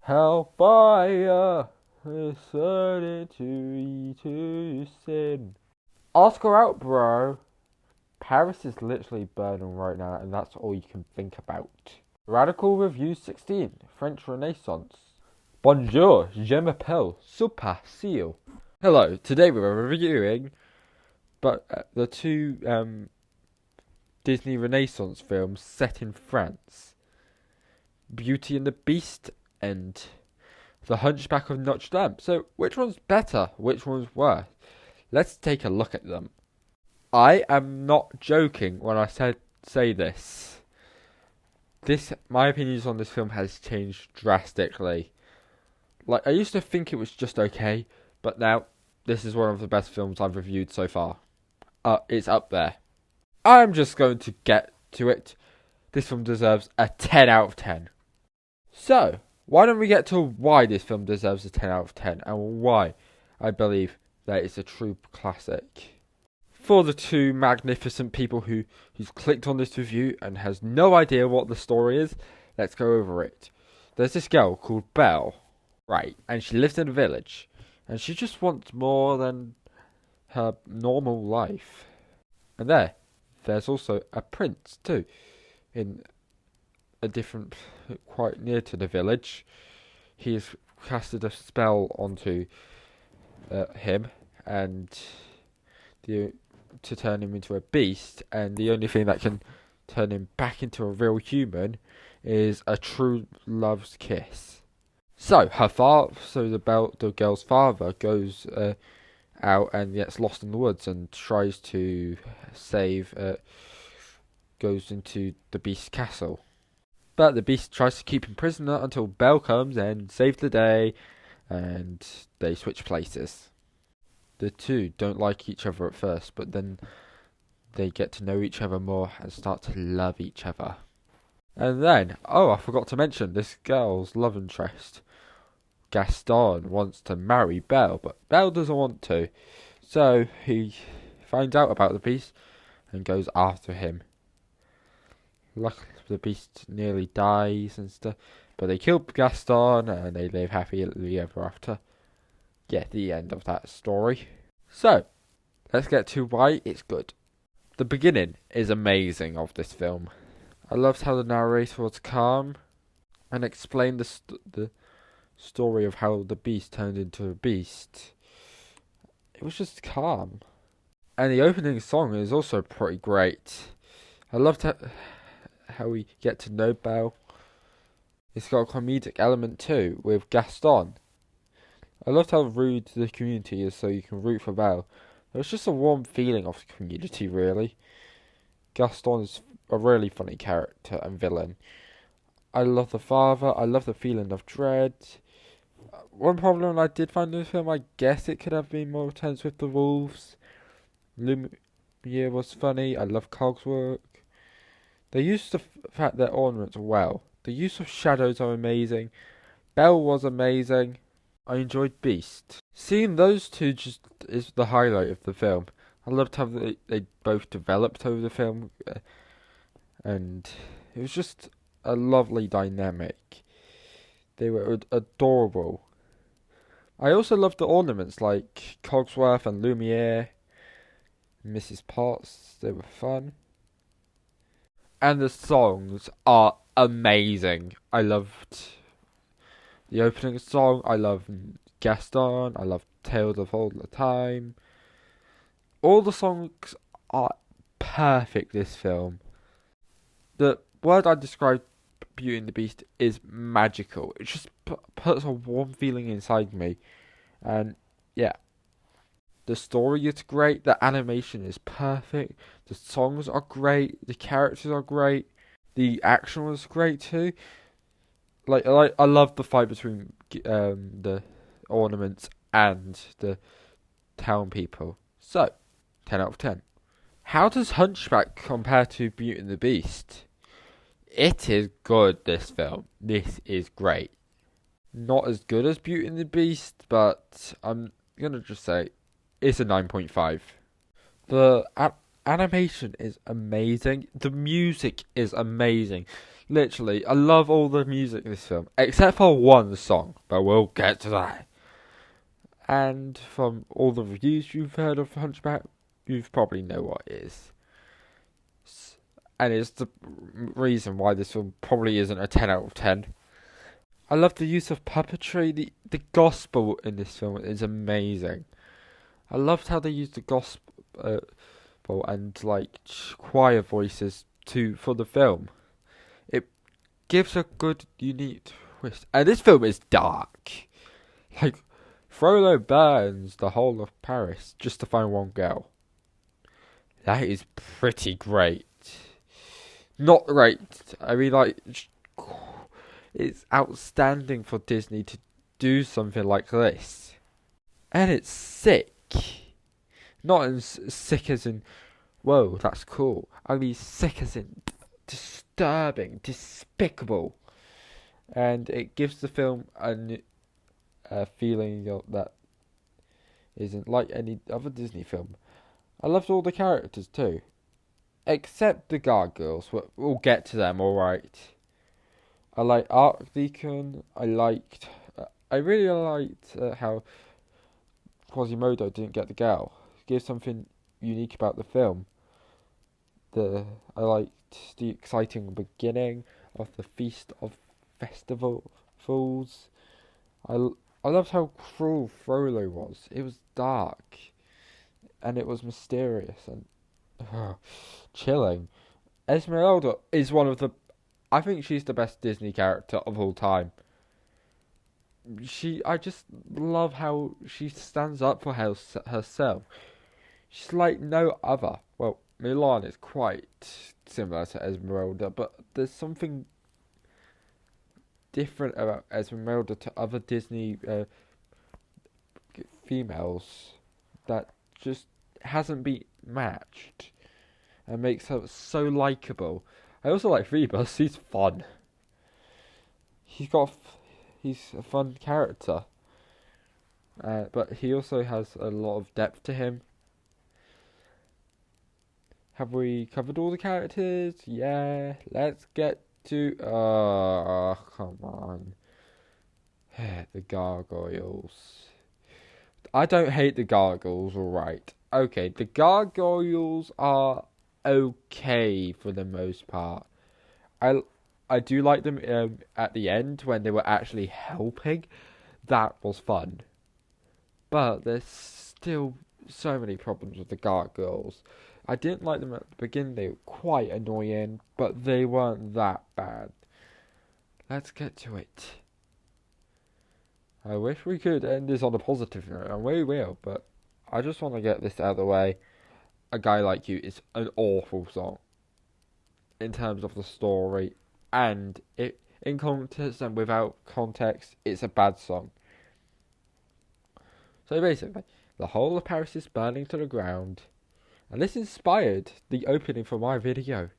Hellfire is certain to sin. Oscar out, bro. Paris is literally burning right now, and that's all you can think about. Radical Review 16, French Renaissance. Bonjour, je m'appelle Super Seal. Hello, today we're reviewing the two Disney Renaissance films set in France. Beauty and the Beast and The Hunchback of Notre Dame. So, which one's better? Which one's worse? Let's take a look at them. I am not joking when I say this. My opinions on this film has changed drastically. Like, I used to think it was just okay, but now this is one of the best films I've reviewed so far. It's up there. I'm just going to get to it. This film deserves a 10 out of 10. So, why don't we get to why this film deserves a 10 out of 10 and why I believe that it's a true classic. For the two magnificent people who's clicked on this review and has no idea what the story is, let's go over it. There's this girl called Belle, right, and she lives in a village, and she just wants more than her normal life. And there's also a prince too, in a different, quite near to the village. He has casted a spell onto him, and to turn him into a beast, and the only thing that can turn him back into a real human is a true love's kiss. So the girl's father goes out and gets lost in the woods and tries to goes into the beast's castle. But the beast tries to keep him prisoner until Belle comes and saves the day, and they switch places. The two don't like each other at first, but then they get to know each other more and start to love each other. And then, I forgot to mention, this girl's love interest, Gaston, wants to marry Belle, but Belle doesn't want to. So he finds out about the beast and goes after him. Luckily, the beast nearly dies and stuff, but they kill Gaston and they live happily ever after. Yeah, the end of that story. So, let's get to why it's good. The beginning is amazing of this film. I loved how the narrator was calm and explained the story of how the beast turned into a beast. It was just calm. And the opening song is also pretty great. I loved how we get to know Belle. It's got a comedic element too, with Gaston. I loved how rude the community is, so you can root for Belle. It was just a warm feeling of the community, really. Gaston is a really funny character and villain. I love the father. I love the feeling of dread. One problem I did find in the film, I guess it could have been more tense with the wolves. Lumiere was funny. I love Cogsworth. They used the fact their ornaments well. The use of shadows are amazing. Belle was amazing. I enjoyed Beast. Seeing those two just is the highlight of the film. I loved how they both developed over the film, and it was just a lovely dynamic. They were adorable. I also loved the ornaments like Cogsworth and Lumiere, Mrs. Potts. They were fun. And the songs are amazing. I loved the opening song. I love Gaston. I love Tales of All the Time. All the songs are perfect this film. The word I describe Beauty and the Beast is magical. It just puts a warm feeling inside me. And yeah, the story is great. The animation is perfect. The songs are great. The characters are great. The action was great too. I love the fight between the ornaments and the town people. So, 10 out of 10. How does Hunchback compare to Beauty and the Beast? It is good, this film. This is great. Not as good as Beauty and the Beast, but I'm going to just say it's a 9.5. The animation is amazing. The music is amazing. Literally, I love all the music in this film, except for one song, but we'll get to that. And from all the reviews you've heard of Hunchback, you probably know what it is. And it's the reason why this film probably isn't a 10 out of 10. I love the use of puppetry. The gospel in this film is amazing. I loved how they used the gospel and like choir voices for the film. It gives a good, unique twist. And this film is dark. Like, Frollo burns the whole of Paris just to find one girl. That is pretty great. Not great. I mean, like, it's outstanding for Disney to do something like this. And it's sick. Not as sick as in, whoa, that's cool. I mean, sick as in disturbing, despicable. And it gives the film a feeling that isn't like any other Disney film. I loved all the characters too. Except the gargoyles, but we'll get to them, alright. I like Archdeacon. I really liked how Quasimodo didn't get the girl. It gives something unique about the film. I liked the exciting beginning of the Feast of Festival Fools. I loved how cruel Frollo was. It was dark, and it was mysterious and chilling. Esmeralda is I think she's the best Disney character of all time. I just love how she stands up for herself. She's like no other. Well, Mulan is quite similar to Esmeralda, but there's something different about Esmeralda to other Disney females that just hasn't been matched and makes her so likable. I also like Phoebus. He's fun. He's a fun character, but he also has a lot of depth to him. Have we covered all the characters? Yeah. Let's get to. Come on. The gargoyles. I don't hate the gargoyles. All right. Okay, the gargoyles are okay for the most part. I do like them at the end when they were actually helping. That was fun. But there's still so many problems with the gargoyles. I didn't like them at the beginning. They were quite annoying, but they weren't that bad. Let's get to it. I wish we could end this on a positive note, and we will, but I just want to get this out of the way. A Guy Like You is an awful song in terms of the story, and in context and without context, it's a bad song. So basically, the whole of Paris is burning to the ground, and this inspired the opening for my video.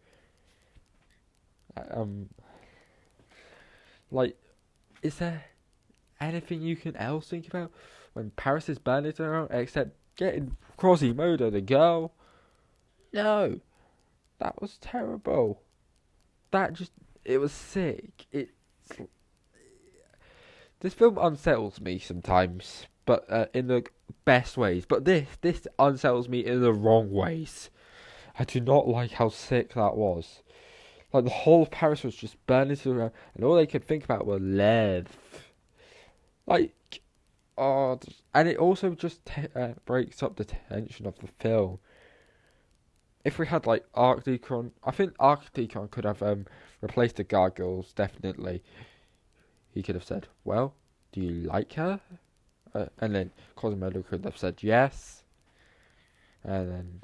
Is there anything you can else think about when Paris is burning to the ground except getting Quasimodo the girl? No, that was terrible. It was sick. This film unsettles me sometimes, but in the best ways. But this unsettles me in the wrong ways. I do not like how sick that was. Like, the whole of Paris was just burning to the ground, and all they could think about were love. Like, and it also just breaks up the tension of the film. If we had like Archdeacon, I think Archdeacon could have replaced the gargoyles. Definitely, he could have said, "Well, do you like her?" And then Quasimodo could have said yes, and then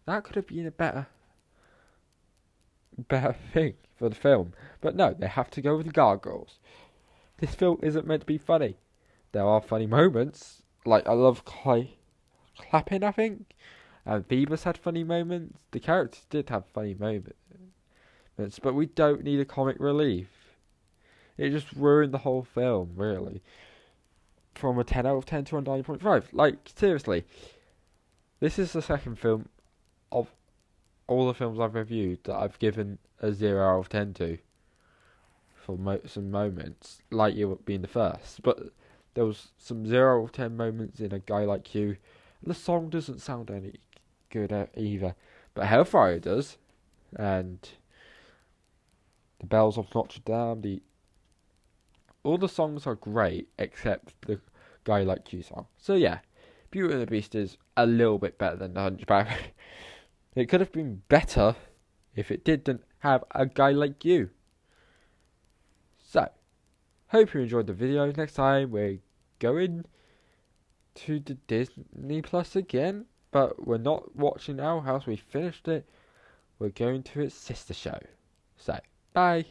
that could have been a better thing for the film. But no, they have to go with the gargoyles. This film isn't meant to be funny. There are funny moments, like I love clapping, I think. And Phoebus had funny moments. The characters did have funny moments, but we don't need a comic relief. It just ruined the whole film, really. From a 10 out of 10 to a 9.5. Like, seriously. This is the second film of all the films I've reviewed that I've given a 0 out of 10 to for some moments, Like You being the first. But there was some 0 out of 10 moments in A Guy Like You. And the song doesn't sound any good either. But Hellfire does. And The Bells of Notre Dame. All the songs are great except the Guy Like You song. So yeah, Beauty and the Beast is a little bit better than The Hunchback. It could have been better if it didn't have A Guy Like You. So, hope you enjoyed the video. Next time we're going to the Disney Plus again, but we're not watching Owl House. We finished it. We're going to its sister show. So, bye.